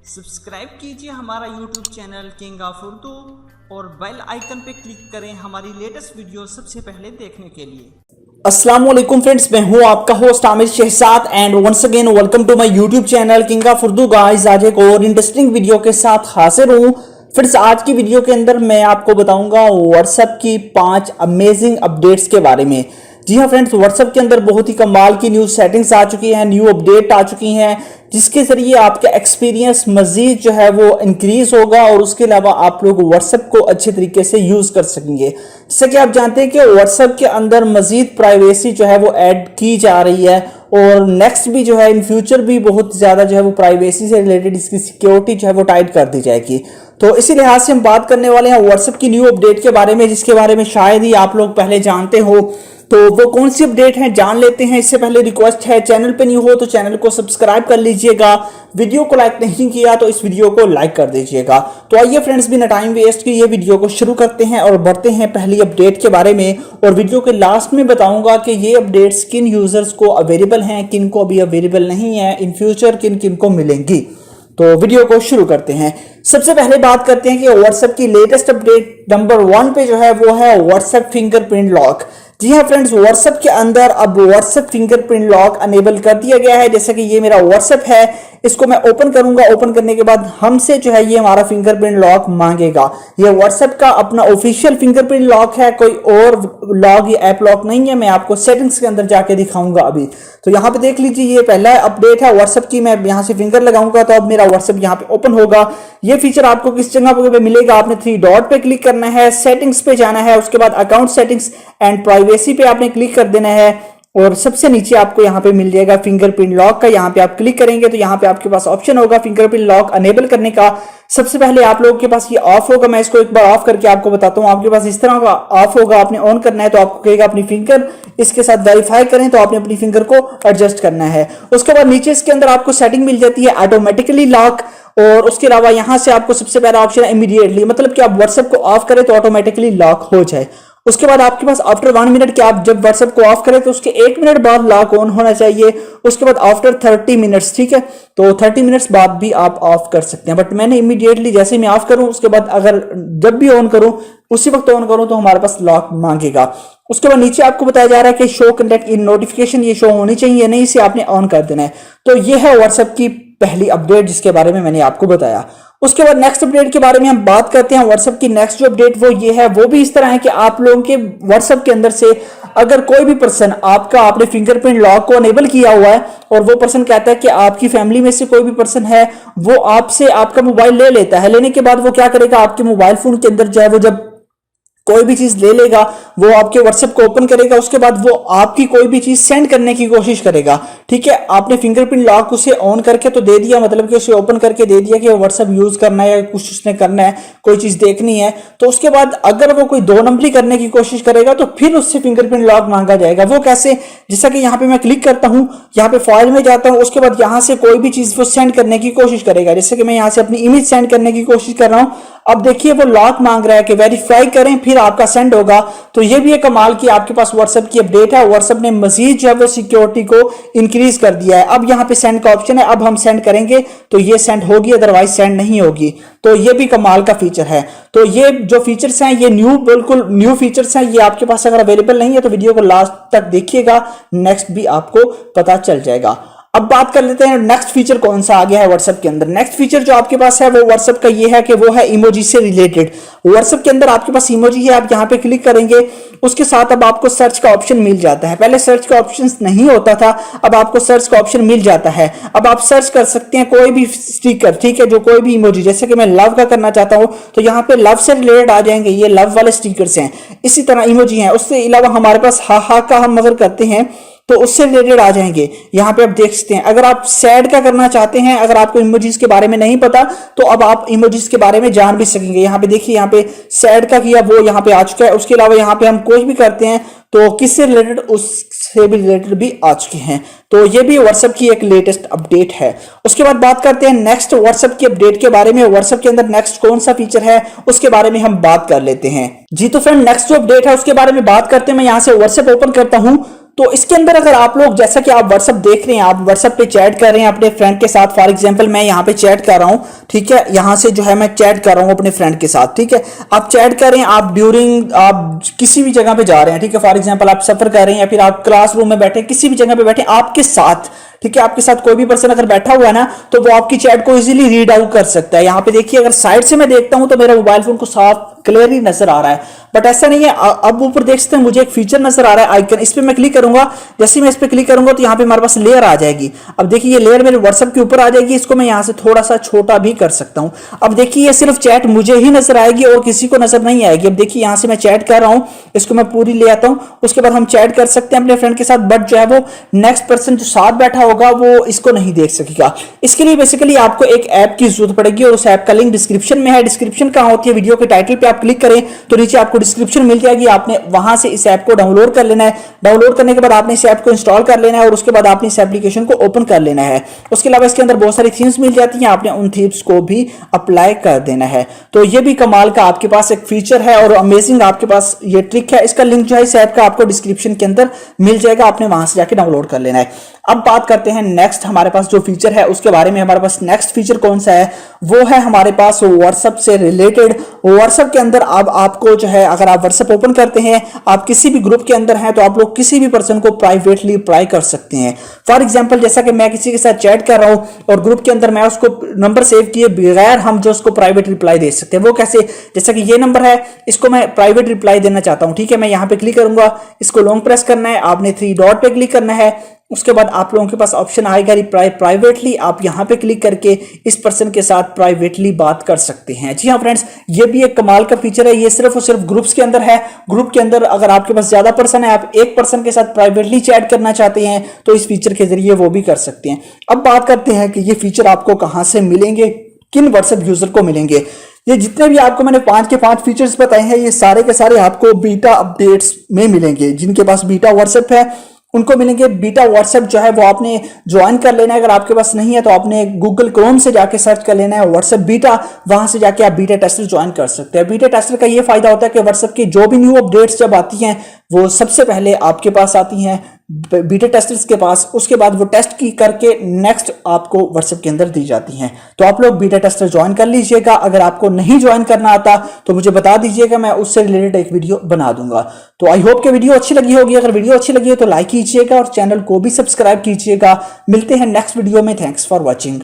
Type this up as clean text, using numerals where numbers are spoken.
Subscribe कीजिए हमारा YouTube channel king of Urdu और बेल आइकन पे क्लिक करें हमारी लेटेस्ट वीडियो सबसे पहले देखने के लिए। अस्सलाम वालेकुम फ्रेंड्स, मैं हूं आपका host Aamir Shahzad and once again welcome to my YouTube channel king of Urdu. Guys, आज एक और इंटरेस्टिंग वीडियो के साथ हाजिर हूं। फ्रेंड्स, आज की वीडियो के अंदर मैं आपको बताऊंगा व्हाट्सएप की 5 अमेजिंग अपडेट्स के बारे में। जी हाँ फ्रेंड्स, व्हाट्सएप के अंदर बहुत ही कमाल की न्यू सेटिंग्स आ चुकी हैं, न्यू अपडेट आ चुकी हैं, जिसके जरिए आपका एक्सपीरियंस मजीद जो है वो इंक्रीज होगा और उसके अलावा आप लोग व्हाट्सएप को अच्छे तरीके से यूज कर सकेंगे। जैसे कि आप जानते हैं कि व्हाट्सएप के अंदर मजीद प्राइवेसी जो है वो ऐड की जा रही है और नेक्स्ट भी जो है इन फ्यूचर भी बहुत ज्यादा जो है वो प्राइवेसी से रिलेटेड इसकी सिक्योरिटी जो है वो टाइट कर दी जाएगी। तो इसी लिहाज से हम बात करने वाले हैं व्हाट्सएप की न्यू अपडेट के बारे में, जिसके बारे में शायद ही आप लोग पहले जानते हो। तो वो कौन सी अपडेट है जान लेते हैं। इससे पहले रिक्वेस्ट है, चैनल पे न्यू हो तो चैनल को सब्सक्राइब कर लीजिएगा, वीडियो को लाइक नहीं किया तो इस वीडियो को लाइक कर दीजिएगा। तो आइए फ्रेंड्स, बिना टाइम वेस्ट किए वीडियो को शुरू करते हैं और बढ़ते हैं पहली अपडेट के बारे में। और वीडियो के लास्ट में बताऊंगा कि ये अपडेट्स किन यूजर्स को अवेलेबल हैं, किन को अभी अवेलेबल नहीं है, इन फ्यूचर किन किन को मिलेंगी। तो वीडियो को शुरू करते हैं। सबसे पहले बात करते हैं कि व्हाट्सएप की लेटेस्ट अपडेट नंबर 1 पे जो है वो है व्हाट्सएप फिंगरप्रिंट लॉक। जी हाँ फ्रेंड्स, व्हाट्सएप के अंदर अब व्हाट्सएप फिंगरप्रिंट लॉक अनेबल कर दिया गया है। जैसे कि ये मेरा व्हाट्सएप है, इसको मैं ओपन करूंगा। ओपन करने के बाद हमसे जो है ये हमारा फिंगरप्रिंट लॉक मांगेगा। ये व्हाट्सएप का अपना ऑफिशियल फिंगरप्रिंट लॉक है, कोई और लॉक या ऐप लॉक नहीं है। मैं आपको सेटिंग्स के अंदर जाके दिखाऊंगा अभी। तो यहाँ पे देख लीजिए, ये पहला अपडेट है व्हाट्सएप की। मैं यहाँ से फिंगर लगाऊंगा तो अब मेरा व्हाट्सएप यहाँ पे ओपन होगा। ये फीचर आपको किस जगह पे मिलेगा, आपने 3 डॉट पे क्लिक करना है, सेटिंग्स पे जाना है, उसके बाद अकाउंट सेटिंग्स एंड प्राइवेसी पे आपने क्लिक कर देना है और सबसे नीचे आपको यहाँ पे मिल जाएगा फिंगरप्रिंट लॉक का। यहाँ पे आप क्लिक करेंगे तो यहाँ पे आपके पास ऑप्शन होगा फिंगरप्रिंट लॉक अनेबल करने का। सबसे पहले आप लोगों के पास ये ऑफ होगा। मैं इसको एक बार ऑफ करके आपको बताता हूँ। आपके पास इस तरह का ऑफ होगा, आपने ऑन करना है तो आपको कहेगा अपनी फिंगर इसके साथ वेरीफाई करें, तो आपने अपनी फिंगर को एडजस्ट करना है। उसके बाद नीचे इसके अंदर आपको सेटिंग मिल जाती है ऑटोमेटिकली लॉक। और उसके अलावा यहां से आपको सबसे पहला ऑप्शन है इमीडिएटली, मतलब कि आप व्हाट्सएप को ऑफ करें तो ऑटोमेटिकली लॉक हो जाए। उसके बाद आपके पास आफ्टर 1 मिनट कि आप जब व्हाट्सएप को ऑफ करें तो उसके 1 मिनट बाद लॉक ऑन होना चाहिए। उसके बाद आफ्टर 30 मिनट्स, ठीक है, तो 30 मिनट्स बाद भी आप ऑफ कर सकते हैं। बट मैंने इमीडिएटली जैसे मैं ऑफ करूं उसके बाद अगर जब भी ऑन करूं उसी वक्त ऑन करूं तो हमारे पास लॉक मांगेगा। उसके बाद नीचे आपको बताया जा रहा है कि शो कंटेक्ट इन नोटिफिकेशन, ये शो होनी चाहिए, नहीं इसे आपने ऑन कर देना है। तो ये है व्हाट्सएप की पहली अपडेट जिसके बारे में मैंने आपको बताया। उसके बाद नेक्स्ट अपडेट के बारे में हम बात करते हैं। व्हाट्सएप की नेक्स्ट जो अपडेट वो ये है, वो भी इस तरह है कि आप लोगों के व्हाट्सएप के अंदर से अगर कोई भी पर्सन आपने फिंगरप्रिंट लॉक को अनेबल किया हुआ है और वो पर्सन कहता है कि आपकी फैमिली में से कोई भी पर्सन है, वो आपसे आपका मोबाइल ले लेता है। लेने के बाद वो क्या करेगा, आपके मोबाइल फोन के अंदर जो है वो जब कोई भी चीज ले लेगा वो आपके व्हाट्सएप को ओपन करेगा। उसके बाद वो आपकी कोई भी चीज सेंड करने की कोशिश करेगा, ठीक है। आपने फिंगरप्रिंट लॉक उसे ऑन करके तो दे दिया, मतलब कि उसे ओपन करके दे दिया कि व्हाट्सएप यूज करना है या कुछ उसने करना है, कोई चीज देखनी है। तो उसके बाद अगर वो कोई 2 नंबरी करने की कोशिश करेगा तो फिर उससे फिंगरप्रिंट लॉक मांगा जाएगा। वो कैसे, जैसा कि यहाँ पे मैं क्लिक करता हूँ, यहाँ पे फाइल में जाता हूँ, उसके बाद यहाँ से कोई भी चीज वो सेंड करने की कोशिश करेगा। जैसे कि मैं यहाँ से अपनी इमेज सेंड करने की कोशिश कर रहा हूँ, अब देखिए वो लॉक मांग रहा है कि वेरीफाई करें फिर आपका सेंड होगा। तो ये भी एक कमाल की आपके पास व्हाट्सएप की अपडेट है। व्हाट्सएप ने मजीद जो है वो सिक्योरिटी को इंक्रीज कर दिया है। अब यहाँ पे सेंड का ऑप्शन है, अब हम सेंड करेंगे तो ये सेंड होगी, अदरवाइज सेंड नहीं होगी। तो ये भी कमाल का फीचर है। तो ये जो फीचर्स हैं ये बिल्कुल न्यू फीचर्स हैं। ये आपके पास अगर अवेलेबल नहीं है तो वीडियो को लास्ट तक देखिएगा, नेक्स्ट भी आपको पता चल जाएगा। अब बात कर लेते हैं नेक्स्ट फीचर कौन सा आ गया है व्हाट्सएप के अंदर। नेक्स्ट फीचर जो आपके पास है वो व्हाट्सएप का ये है कि वो है इमोजी से रिलेटेड। व्हाट्सएप के अंदर आपके पास इमोजी है, आप यहाँ पे क्लिक करेंगे, उसके साथ अब आपको सर्च का ऑप्शन मिल जाता है। पहले सर्च का ऑप्शन नहीं होता था, अब आपको सर्च का ऑप्शन मिल जाता है। अब आप सर्च कर सकते हैं कोई भी स्टिकर, ठीक है, जो कोई भी इमोजी, जैसे कि मैं लव का करना चाहता हूं तो यहाँ पे लव से रिलेटेड आ जाएंगे, ये लव वाले स्टिकर्स हैं। इसी तरह इमोजी हैं। उससे अलावा हमारे पास हा हा का हम अगर करते हैं तो उससे रिलेटेड आ जाएंगे। यहाँ पे आप देख सकते हैं। अगर आप सैड का करना चाहते हैं, अगर आपको इमोजीज के बारे में नहीं पता तो अब आप इमोजीज के बारे में जान भी सकेंगे। यहाँ पे देखिए, यहाँ पे सैड का किया वो यहाँ पे आ चुका है। उसके अलावा यहाँ पे हम कुछ भी करते हैं तो किससे रिलेटेड, उससे भी रिलेटेड भी आ चुके हैं। तो ये भी व्हाट्सएप की एक लेटेस्ट अपडेट है। उसके बाद बात करते हैं नेक्स्ट व्हाट्सएप की अपडेट के बारे में। व्हाट्सएप के अंदर नेक्स्ट कौन सा फीचर है उसके बारे में हम बात कर लेते हैं। जी तो फ्रेंड, नेक्स्ट जो अपडेट है उसके बारे में बात करते हैं। मैं यहाँ से व्हाट्सएप ओपन करता हूं तो इसके अंदर अगर आप लोग जैसा कि आप व्हाट्सएप देख रहे हैं, आप व्हाट्सएप पे चैट कर रहे हैं अपने फ्रेंड के साथ, फॉर एग्जांपल मैं यहाँ पे चैट कर रहा हूँ, ठीक है, यहाँ से जो है मैं चैट कर रहा हूँ अपने फ्रेंड के साथ, ठीक है। आप चैट कर रहे हैं, आप किसी भी जगह पे जा रहे हैं, ठीक है, फॉर एग्जांपल आप सफर कर रहे हैं या फिर आप क्लासरूम में बैठे, किसी भी जगह पे बैठे आपके साथ, ठीक है, आपके साथ कोई भी पर्सन अगर बैठा हुआ है ना, तो वो आपकी चैट को इजीली रीड आउट कर सकता है। यहाँ पे देखिए, अगर साइड से मैं देखता हूं तो मेरा मोबाइल फोन को साफ क्लियरली नजर आ रहा है, बट ऐसा नहीं है। अब ऊपर देख सकते हैं मुझे एक फीचर नजर आ रहा है आइकन, इस पे मैं क्लिक करूंगा, जैसे मैं इस पे क्लिक करूंगा तो यहाँ पे हमारे पास लेयर आ जाएगी। अब देखिए ये लेयर मेरे व्हाट्सएप के ऊपर आ जाएगी, इसको मैं यहाँ से थोड़ा सा छोटा भी कर सकता हूँ। अब देखिए ये सिर्फ चैट मुझे ही नजर आएगी और किसी को नजर नहीं आएगी। अब देखिए यहाँ से मैं चैट कर रहा हूँ, इसको मैं पूरी ले आता हूँ, उसके बाद हम चैट कर सकते हैं अपने फ्रेंड के साथ, बट जो है वो नेक्स्ट पर्सन जो साथ बैठा होगा वो इसको नहीं देख सकेगा। इसके लिए बेसिकली आपको एक ऐप की जरूरत पड़ेगी और उस ऐप का लिंक डिस्क्रिप्शन में है। डिस्क्रिप्शन कहां होती है? वीडियो के टाइटल पे आप क्लिक करें तो नीचे आपको डिस्क्रिप्शन मिल जाएगी, आपने वहां से इस ऐप को डाउनलोड कर लेना है। डाउनलोड करने के बाद आपने इस ऐप को इंस्टॉल कर लेना है और उसके बाद आपने इस एप्लीकेशन को ओपन कर लेना है। उसके अलावा इसके अंदर बहुत सारी थीम्स मिल जाती हैं, आपने उन थीम्स को भी अप्लाई कर देना है। तो ये भी कमाल का आपके पास एक फीचर है और अमेजिंग आपके पास ये ट्रिक है। इसका लिंक जो है इस ऐप का आपको डिस्क्रिप्शन के अंदर मिल जाएगा, आपने वहां से जाके डाउनलोड कर लेना है। अब बात करते हैं नेक्स्ट हमारे पास जो फीचर है उसके बारे में। हमारे पास नेक्स्ट फीचर कौन सा है? वो है हमारे पास व्हाट्सएप से रिलेटेड। व्हाट्सएप के अंदर अब आपको जो है, अगर आप व्हाट्सएप ओपन करते हैं, आप किसी भी ग्रुप के अंदर हैं, तो आप लोग किसी भी पर्सन को प्राइवेटली रिप्लाई कर सकते हैं। फॉर एग्जांपल जैसा कि मैं किसी के साथ चैट कर रहा हूं और ग्रुप के अंदर मैं उसको नंबर सेव किए बगैर हम जो उसको प्राइवेट रिप्लाई दे सकते हैं। वो कैसे? जैसा कि ये नंबर है, इसको मैं प्राइवेट रिप्लाई देना चाहता हूं, ठीक है, मैं यहां पे क्लिक करूंगा, इसको लॉन्ग प्रेस करना है, आपने 3 डॉट पे क्लिक करना है। उसके बाद आप लोगों के पास ऑप्शन आएगा रिप्लाई प्राइवेटली, आप यहां पे क्लिक करके इस पर्सन के साथ प्राइवेटली बात कर सकते हैं। जी हाँ फ्रेंड्स, ये भी एक कमाल का फीचर है। ये सिर्फ और सिर्फ ग्रुप्स के अंदर है। ग्रुप के अंदर अगर आपके पास ज्यादा पर्सन है, आप एक पर्सन के साथ प्राइवेटली चैट करना चाहते हैं, तो इस फीचर के जरिए वो भी कर सकते हैं। अब बात करते हैं कि ये फीचर आपको कहां से मिलेंगे, किन व्हाट्सएप यूजर को मिलेंगे। ये जितने भी आपको मैंने 5 के 5 फीचर्स बताए हैं, ये सारे के सारे आपको बीटा अपडेट्स में मिलेंगे। जिनके पास बीटा व्हाट्सएप है उनको मिलेंगे। बीटा व्हाट्सएप जो है वो आपने ज्वाइन कर लेना है। अगर आपके पास नहीं है तो आपने गूगल क्रोम से जाके सर्च कर लेना है व्हाट्सएप बीटा, वहां से जाके आप बीटा टेस्टर ज्वाइन कर सकते हैं। बीटा टेस्टर का ये फायदा होता है कि व्हाट्सएप की जो भी न्यू अपडेट्स जब आती हैं वो सबसे पहले आपके पास आती हैं बीटा टेस्टर्स के पास, उसके बाद वो टेस्ट की करके नेक्स्ट आपको व्हाट्सएप के अंदर दी जाती हैं। तो आप लोग बीटा टेस्टर ज्वाइन कर लीजिएगा। अगर आपको नहीं ज्वाइन करना आता तो मुझे बता दीजिएगा, मैं उससे रिलेटेड एक वीडियो बना दूंगा। तो आई होप कि वीडियो अच्छी लगी होगी। अगर वीडियो अच्छी लगी हो तो लाइक कीजिएगा और चैनल को भी सब्सक्राइब कीजिएगा। मिलते हैं नेक्स्ट वीडियो में। Thanks for watching.